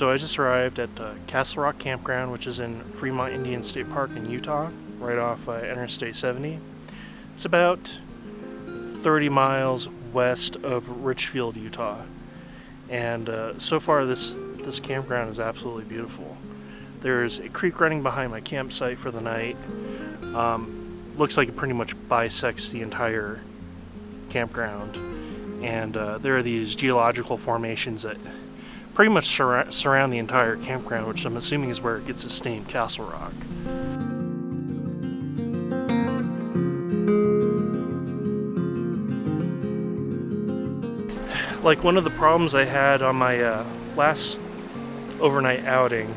So I just arrived at Castle Rock Campground, which is in Fremont Indian State Park in Utah, right off Interstate 70. It's about 30 miles west of Richfield, Utah. And so far this campground is absolutely beautiful. There's a creek running behind my campsite for the night. Looks like it pretty much bisects the entire campground. And there are these geological formations that pretty much surround the entire campground, which I'm assuming is where it gets its name, Castle Rock. Like, one of the problems I had on my last overnight outing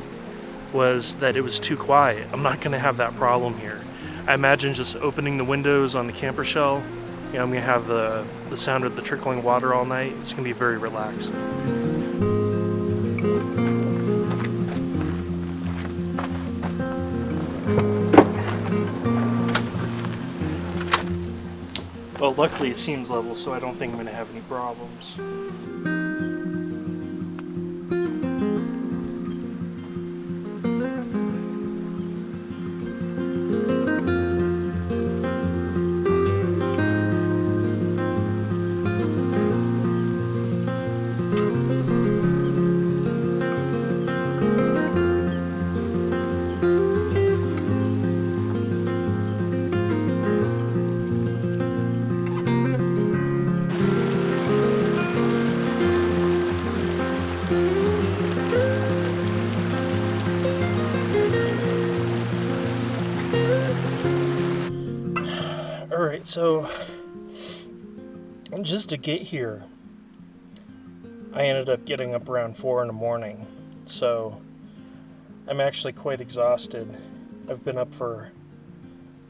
was that it was too quiet. I'm not going to have that problem here. I imagine just opening the windows on the camper shell, you know, I'm going to have the sound of the trickling water all night. It's going to be very relaxing. Well, luckily it seems level, so I don't think I'm going to have any problems. Alright, so just to get here, I ended up getting up around 4 in the morning, so I'm actually quite exhausted. I've been up for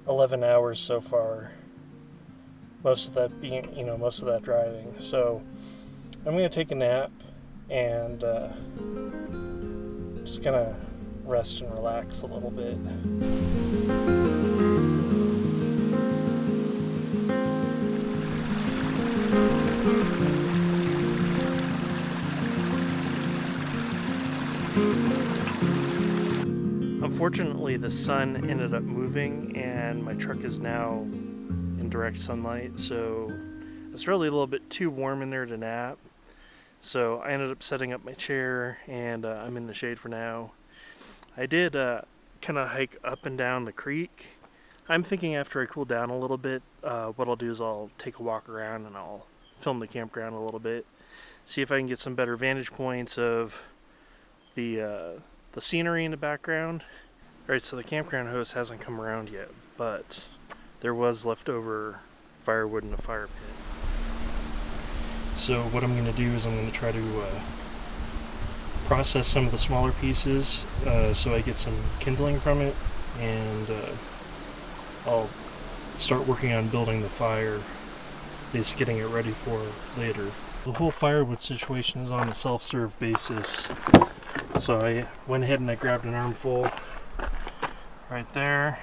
11 hours so far, most of that being, most of that driving. So I'm going to take a nap and just kind of rest and relax a little bit. Unfortunately, the sun ended up moving and my truck is now in direct sunlight, so it's really a little bit too warm in there to nap. So I ended up setting up my chair and I'm in the shade for now. I did kind of hike up and down the creek. I'm thinking after I cool down a little bit, what I'll do is I'll take a walk around and I'll film the campground a little bit, see if I can get some better vantage points of the scenery in the background. Alright, so the campground host hasn't come around yet, but there was leftover firewood in the fire pit. So what I'm going to do is I'm going to try to process some of the smaller pieces so I get some kindling from it, and I'll start working on building the fire, just getting it ready for later. The whole firewood situation is on a self-serve basis, so I went ahead and I grabbed an armful right there,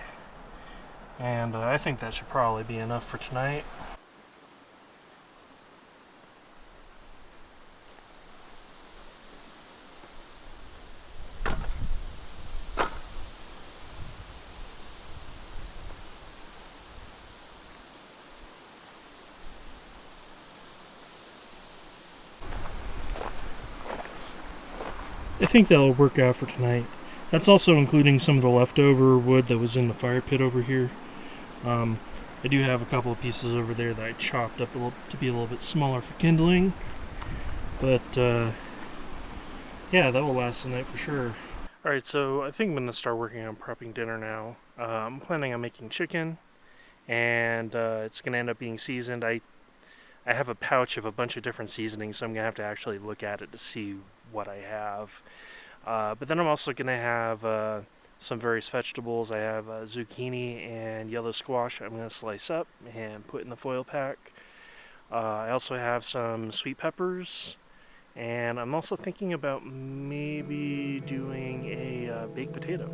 and I think that should probably be enough for tonight. I think that'll work out for tonight. That's also including some of the leftover wood that was in the fire pit over here. I do have a couple of pieces over there that I chopped up to be a little bit smaller for kindling. But yeah, that will last the night for sure. Alright, so I think I'm going to start working on prepping dinner now. I'm planning on making chicken, and it's going to end up being seasoned. I have a pouch of a bunch of different seasonings, so I'm going to have to actually look at it to see what I have. But then I'm also going to have some various vegetables. I have zucchini and yellow squash I'm going to slice up and put in the foil pack. I also have some sweet peppers, and I'm also thinking about maybe doing a baked potato.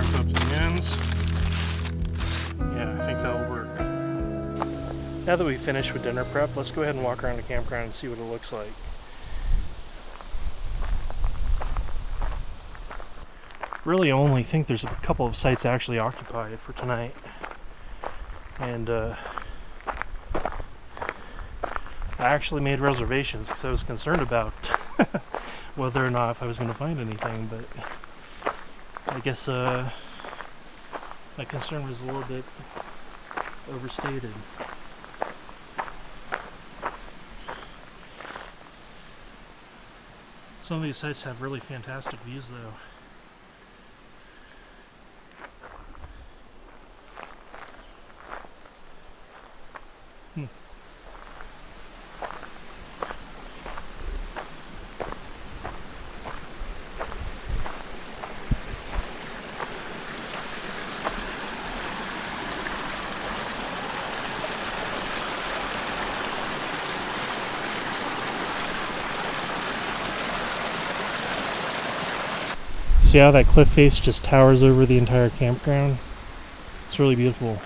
wrap up the ends. Yeah, I think that'll work. Now that we've finished with dinner prep, let's go ahead and walk around the campground and see what it looks like. Really only think there's a couple of sites actually occupied for tonight. And I actually made reservations because I was concerned about whether or not if I was going to find anything, but I guess my concern was a little bit overstated. Some of these sites have really fantastic views though. See how that cliff face just towers over the entire campground? It's really beautiful.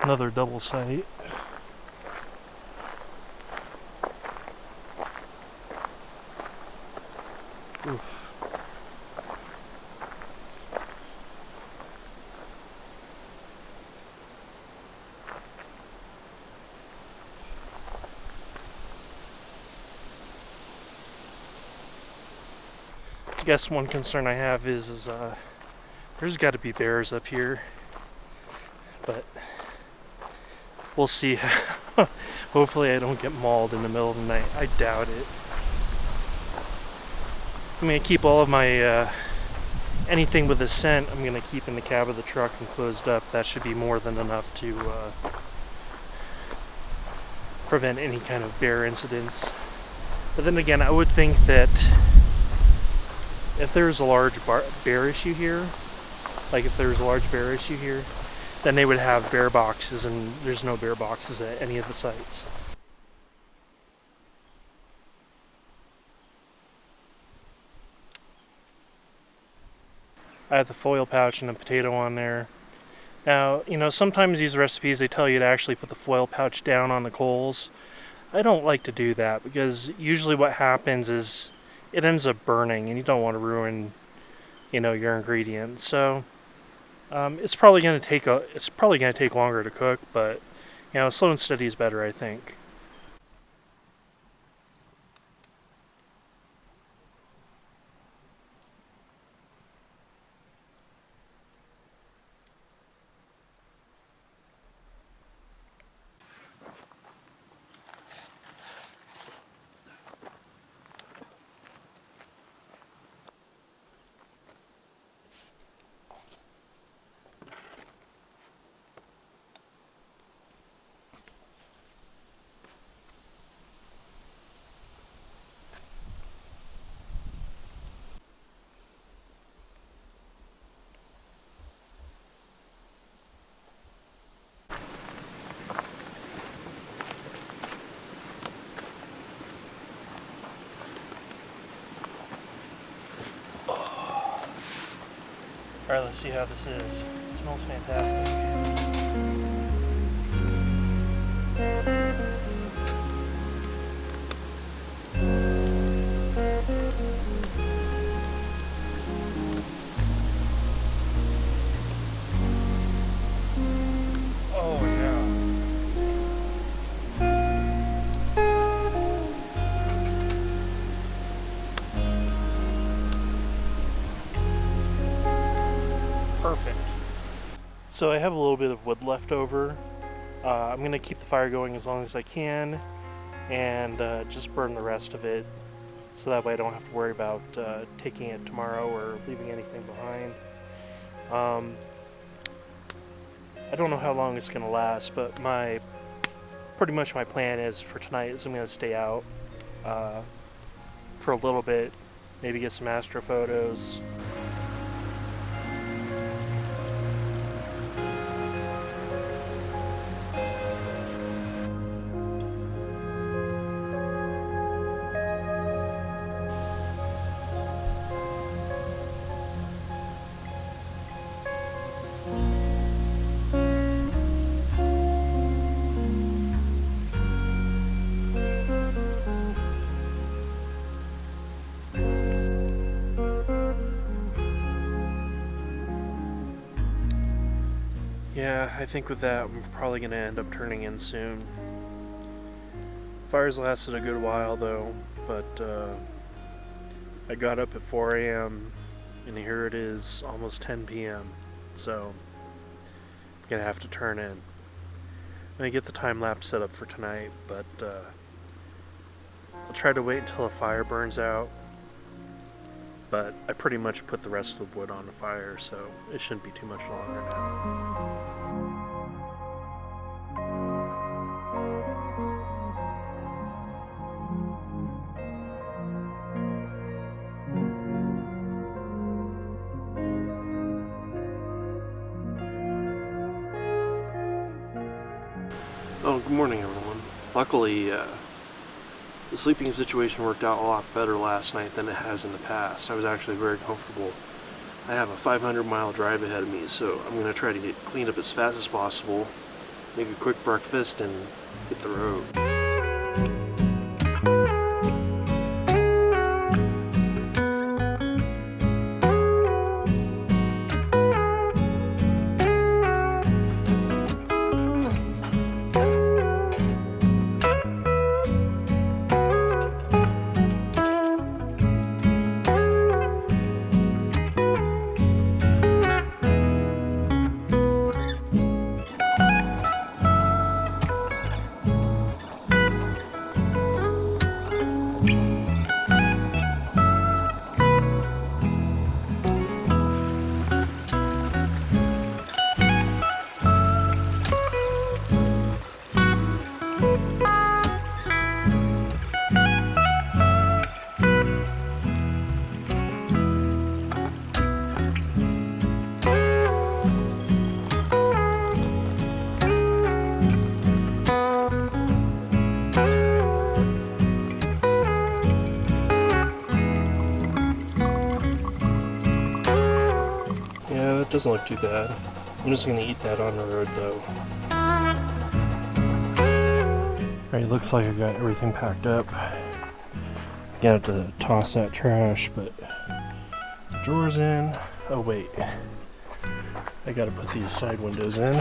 Another double site. Oof. I guess one concern I have is there's got to be bears up here, but we'll see. Hopefully I don't get mauled in the middle of the night. I doubt it. I'm going to keep all of my anything with a scent I'm going to keep in the cab of the truck and closed up. That should be more than enough to prevent any kind of bear incidents. But then again, I would think that if there's a large bear issue here, then they would have bear boxes, and there's no bear boxes at any of the sites. I have the foil pouch and a potato on there. Now, you know, sometimes these recipes, they tell you to actually put the foil pouch down on the coals. I don't like to do that because usually what happens is it ends up burning, and you don't want to ruin, you know, your ingredients. So it's probably going to take longer to cook, but you know, slow and steady is better, I think. Alright, let's see how this is. It smells fantastic. Oh yeah. Perfect. So I have a little bit of wood left over. I'm going to keep the fire going as long as I can and just burn the rest of it so that way I don't have to worry about taking it tomorrow or leaving anything behind. I don't know how long it's going to last, but pretty much my plan is for tonight is I'm going to stay out for a little bit, maybe get some astro photos. Yeah, I think with that I'm probably going to end up turning in soon. Fires lasted a good while though, but I got up at 4 a.m. and here it is almost 10 p.m. So I'm going to have to turn in. I'm going to get the time lapse set up for tonight, but I'll try to wait until the fire burns out. But I pretty much put the rest of the wood on the fire, so it shouldn't be too much longer now. Oh, good morning everyone. Luckily, the sleeping situation worked out a lot better last night than it has in the past. I was actually very comfortable. I have a 500-mile drive ahead of me, so I'm going to try to get cleaned up as fast as possible, make a quick breakfast, and hit the road. Yeah, that doesn't look too bad. I'm just gonna eat that on the road though. Alright, looks like I got everything packed up. Gonna have to toss that trash, but drawers in. Oh wait, I gotta put these side windows in.